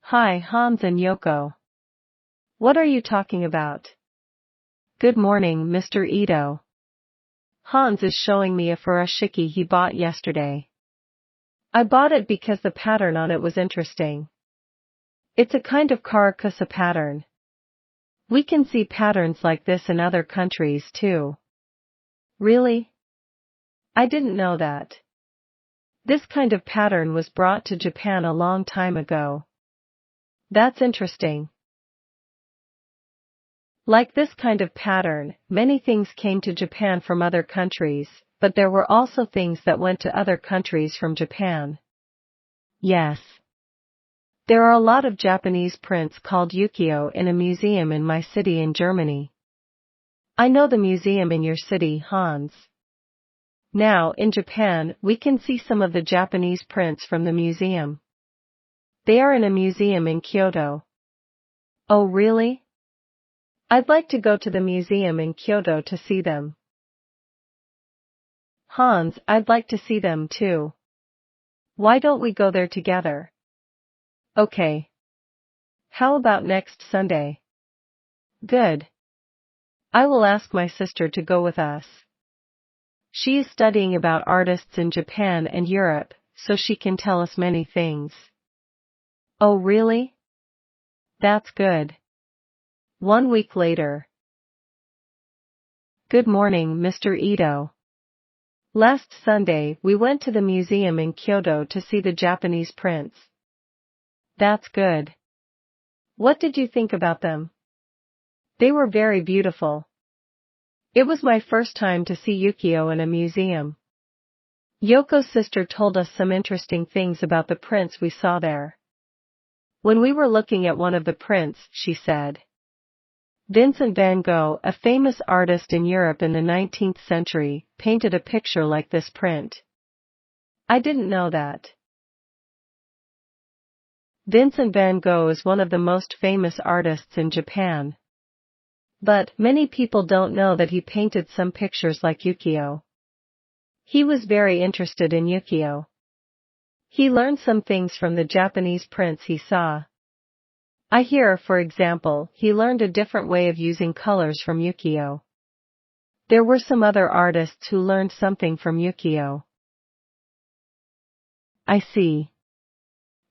Hi, Hans and Yoko. What are you talking about? Good morning, Mr. Ito. Hans is showing me a furoshiki he bought yesterday. I bought it because the pattern on it was interesting. It's a kind of karakusa pattern. We can see patterns like this in other countries too. Really? I didn't know that. This kind of pattern was brought to Japan a long time ago. That's interesting. Like this kind of pattern, many things came to Japan from other countries, but there were also things that went to other countries from Japan. Yes. There are a lot of Japanese prints called ukiyo in a museum in my city in Germany. I know the museum in your city, Hans. Now, in Japan, we can see some of the Japanese prints from the museum. They are in a museum in Kyoto. Oh, really? I'd like to go to the museum in Kyoto to see them. Hans, I'd like to see them too. Why don't we go there together? Okay. How about next Sunday? Good. I will ask my sister to go with us. She is studying about artists in Japan and Europe, so she can tell us many things. Oh, really? That's good. 1 week later. Good morning, Mr. Ito. Last Sunday, we went to the museum in Kyoto to see the Japanese prints. That's good. What did you think about them? They were very beautiful. It was my first time to see ukiyo in a museum. Yoko's sister told us some interesting things about the prints we saw there. When we were looking at one of the prints, she said, Vincent van Gogh, a famous artist in Europe in the 19th century, painted a picture like this print. I didn't know that. Vincent van Gogh is one of the most famous artists in Japan. But many people don't know that he painted some pictures like ukiyo. He was very interested in ukiyo. He learned some things from the Japanese prints he saw. I hear, for example, he learned a different way of using colors from ukiyo. There were some other artists who learned something from ukiyo. I see.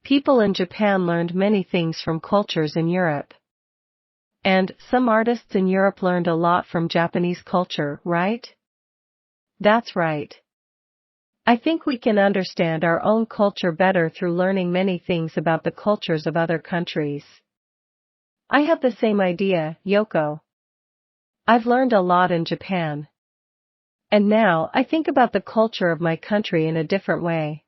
People in Japan learned many things from cultures in Europe. And some artists in Europe learned a lot from Japanese culture, right? That's right. I think we can understand our own culture better through learning many things about the cultures of other countries. I have the same idea, Yoko. I've learned a lot in Japan. And now I think about the culture of my country in a different way.